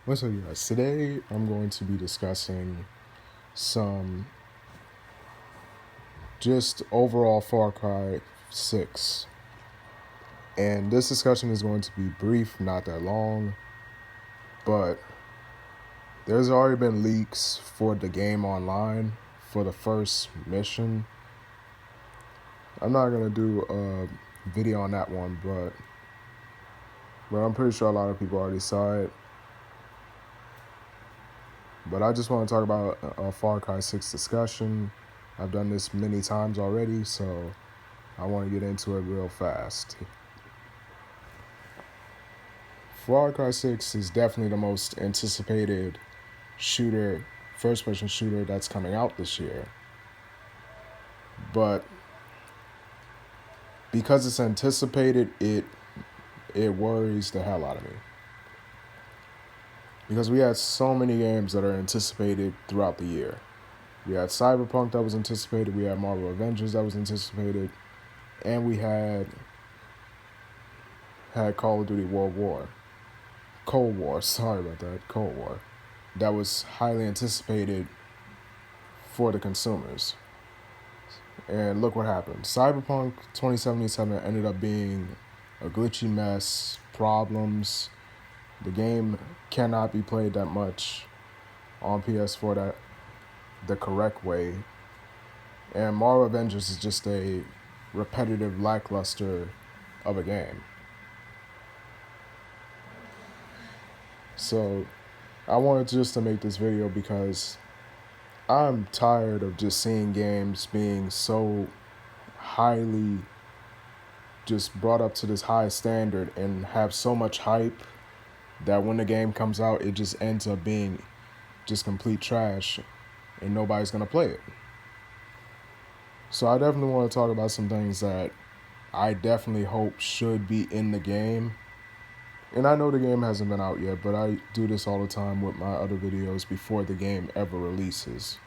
What's up, you guys? Today I'm going to be discussing some just overall Far Cry 6. And this discussion is going to be brief, not that long, but there's already been leaks for the game online for the first mission. I'm not going to do a video on that one, but I'm pretty sure a lot of people already saw it. But I just want to talk about a Far Cry 6 discussion. I've done this many times already, so I want to get into it real fast. Far Cry 6 is definitely the most anticipated shooter, first-person shooter that's coming out this year. But because it's anticipated, it worries the hell out of me. Because we had so many games that are anticipated throughout the year. We had Cyberpunk that was anticipated, we had Marvel Avengers that was anticipated, and we had Call of Duty Cold War, sorry about that, Cold War. That was highly anticipated for the consumers. And look what happened. Cyberpunk 2077 ended up being a glitchy mess, problems. The game cannot be played that much on PS4 the correct way. And Marvel Avengers is just a repetitive lackluster of a game. So I wanted just to make this video because I'm tired of just seeing games being so highly just brought up to this high standard and have so much hype that when the game comes out, it just ends up being just complete trash and nobody's gonna play it. So I definitely want to talk about some things that I definitely hope should be in the game. And I know the game hasn't been out yet, but I do this all the time with my other videos before the game ever releases.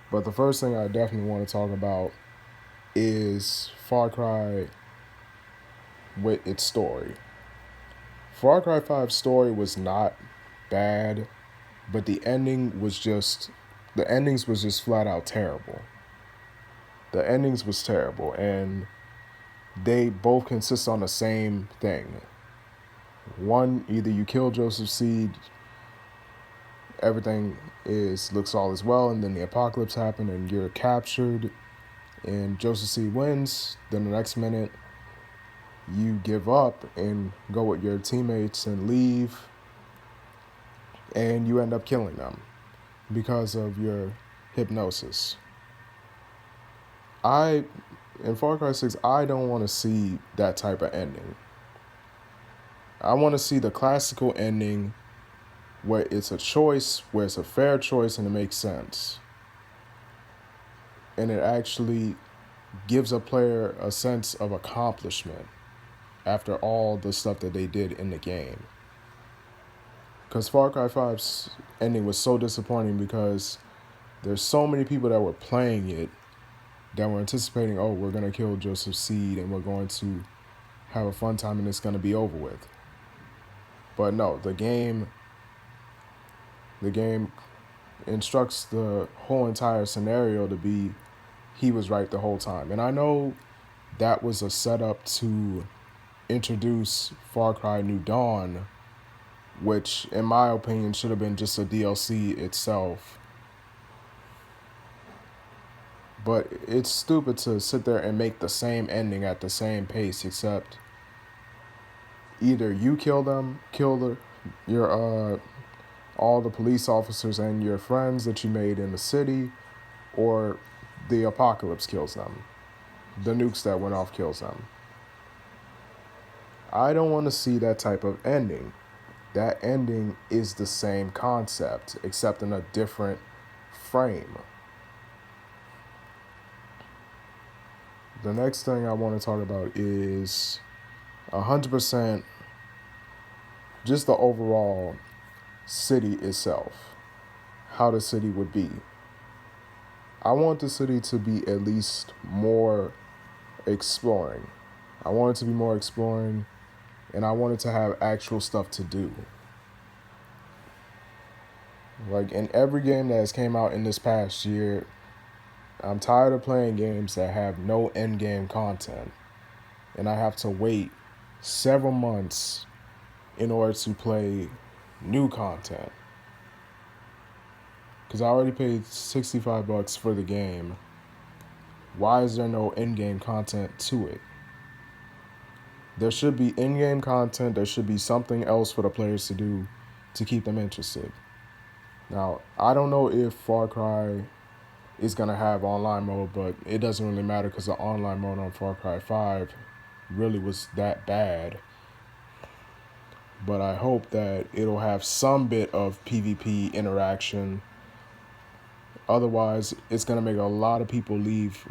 But the first thing I definitely want to talk about is Far Cry with its story. Far Cry 5's story was not bad, but the endings was just flat out terrible. The endings was terrible, and they both consist on the same thing. One, either you kill Joseph Seed, everything looks all as well, and then the apocalypse happened and you're captured and Joseph Seed wins. Then the next minute you give up and go with your teammates and leave, and you end up killing them because of your hypnosis. In Far Cry 6, I don't want to see that type of ending. I want to see the classical ending where it's a choice, where it's a fair choice and it makes sense. And it actually gives a player a sense of accomplishment after all the stuff that they did in the game. Because Far Cry 5's ending was so disappointing because there's so many people that were playing it that were anticipating, oh, we're going to kill Joseph Seed and we're going to have a fun time and it's going to be over with. But no, the game instructs the whole entire scenario to be he was right the whole time. And I know that was a setup to introduce Far Cry New Dawn, which in my opinion should have been just a DLC itself. But it's stupid to sit there and make the same ending at the same pace, except either you kill all the police officers and your friends that you made in the city, or the apocalypse kills them. The nukes that went off kills them. I don't want to see that type of ending. That ending is the same concept, except in a different frame. The next thing I want to talk about is 100% just the overall city itself, how the city would be. I want the city to be at least more exploring. I want it to be more exploring, and I want it to have actual stuff to do. Like in every game that has came out in this past year, I'm tired of playing games that have no end game content, and I have to wait several months in order to play new content. Because I already paid $65 for the game. Why is there no end game content to it? There should be in game content, there should be something else for the players to do to keep them interested. Now, I don't know if Far Cry is going to have online mode, but it doesn't really matter because the online mode on Far Cry 5 really was that bad. But I hope that it'll have some bit of PvP interaction. Otherwise, it's going to make a lot of people leave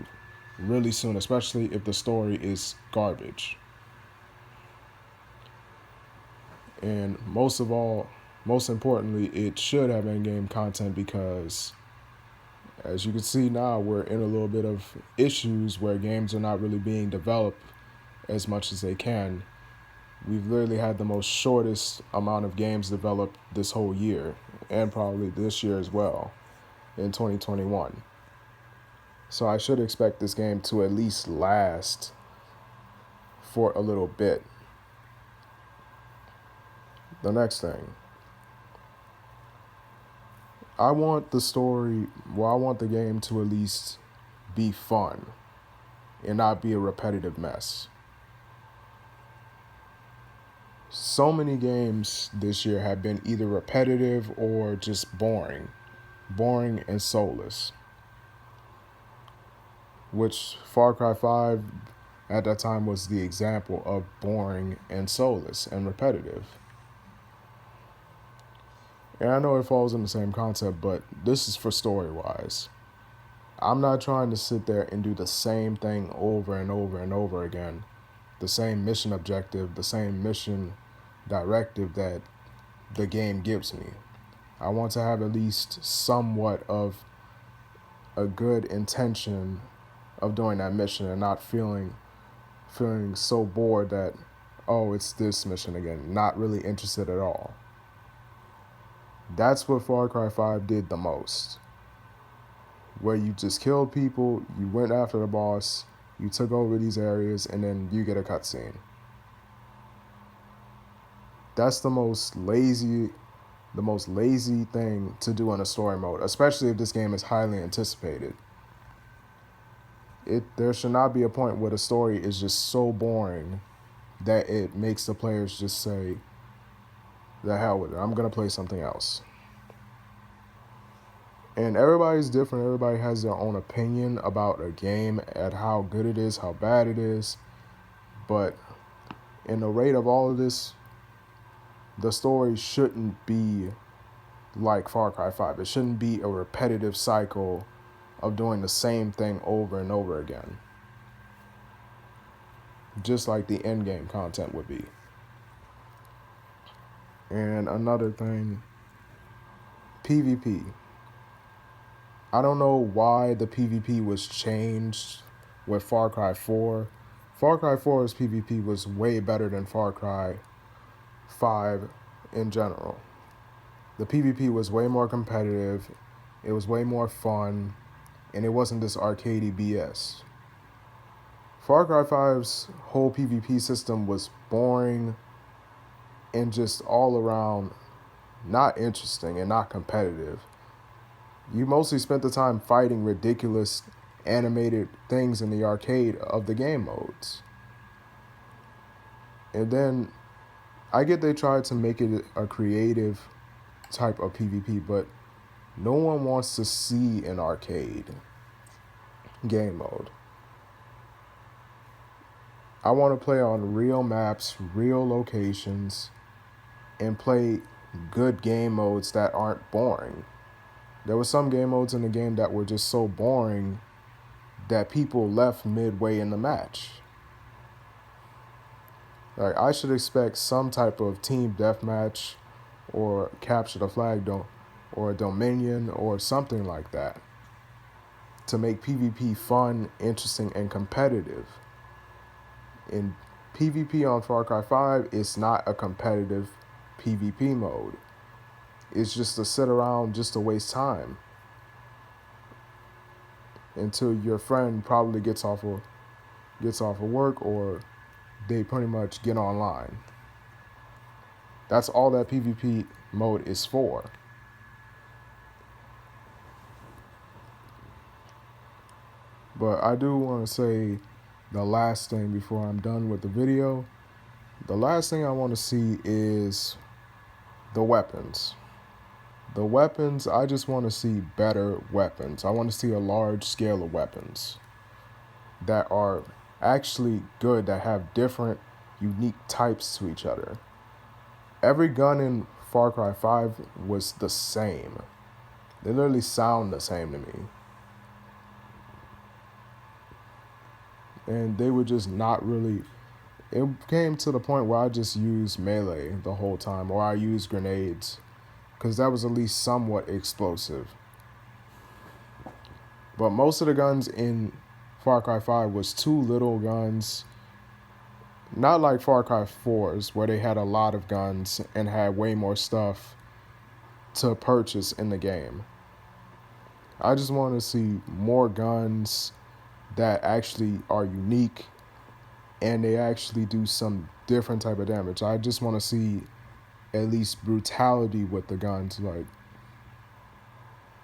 really soon, especially if the story is garbage. And most of all, most importantly, it should have in-game content because, as you can see now, we're in a little bit of issues where games are not really being developed as much as they can. We've literally had the most shortest amount of games developed this whole year, and probably this year as well, in 2021. So I should expect this game to at least last for a little bit. The next thing. I want the game to at least be fun and not be a repetitive mess. So many games this year have been either repetitive or just boring and soulless. Which Far Cry 5 at that time was the example of boring and soulless and repetitive. And I know it falls in the same concept, but this is for story-wise. I'm not trying to sit there and do the same thing over and over and over again. The same mission objective, the same mission directive that the game gives me. I want to have at least somewhat of a good intention of doing that mission and not feeling so bored that, oh, it's this mission again, not really interested at all. That's what Far Cry 5 did the most. Where you just killed people, you went after the boss, you took over these areas, and then you get a cutscene. That's the most lazy thing to do in a story mode, especially if this game is highly anticipated. There should not be a point where the story is just so boring that it makes the players just say, the hell with it, I'm going to play something else. And everybody's different. Everybody has their own opinion about a game, at how good it is, how bad it is. But in the rate of all of this, the story shouldn't be like Far Cry 5. It shouldn't be a repetitive cycle of doing the same thing over and over again. Just like the end game content would be. And another thing, PvP. I don't know why the PvP was changed with Far Cry 4. Far Cry 4's PvP was way better than Far Cry 5 in general. The PvP was way more competitive, it was way more fun, and it wasn't this arcadey BS. Far Cry 5's whole PvP system was boring and just all around not interesting and not competitive. You mostly spent the time fighting ridiculous animated things in the arcade of the game modes. And then I get they tried to make it a creative type of PvP, but no one wants to see an arcade game mode. I want to play on real maps, real locations, and play good game modes that aren't boring. There were some game modes in the game that were just so boring that people left midway in the match. Like, I should expect some type of team deathmatch or capture the flag or Dominion or something like that to make PvP fun, interesting, and competitive. In PvP on Far Cry 5, it's not a competitive PvP mode. is just to sit around just to waste time until your friend probably gets off of work, or they pretty much get online. That's all that PvP mode is for. But I do want to say the last thing before I'm done with the video. The last thing I want to see is the weapons. The weapons, I just want to see better weapons. I want to see a large scale of weapons that are actually good, that have different, unique types to each other. Every gun in Far Cry 5 was the same. They literally sound the same to me. And they were just not really... It came to the point where I just used melee the whole time, or I used grenades, because that was at least somewhat explosive. But most of the guns in Far Cry 5 was two little guns. Not like Far Cry 4's, where they had a lot of guns and had way more stuff to purchase in the game. I just want to see more guns that actually are unique and they actually do some different type of damage. I just want to see at least brutality with the guns,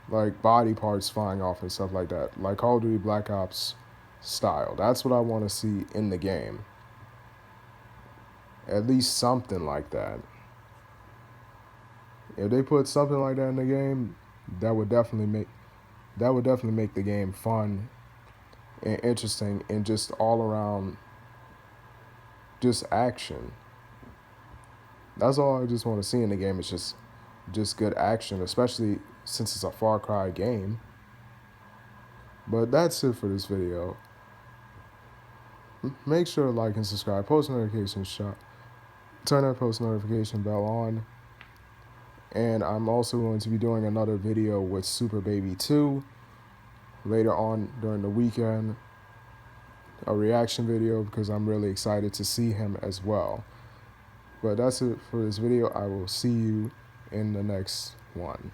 like body parts flying off and stuff like that, like Call of Duty Black Ops style. That's what I want to see in the game. At least something like that. If they put something like that in the game, that would definitely make the game fun and interesting and just all around just action. That's all I just want to see in the game. It's just good action, especially since it's a Far Cry game. But that's it for this video. Make sure to like and subscribe, post notifications shop, turn that post notification bell on. And I'm also going to be doing another video with Super Baby 2 later on during the weekend. A reaction video, because I'm really excited to see him as well. But that's it for this video. I will see you in the next one.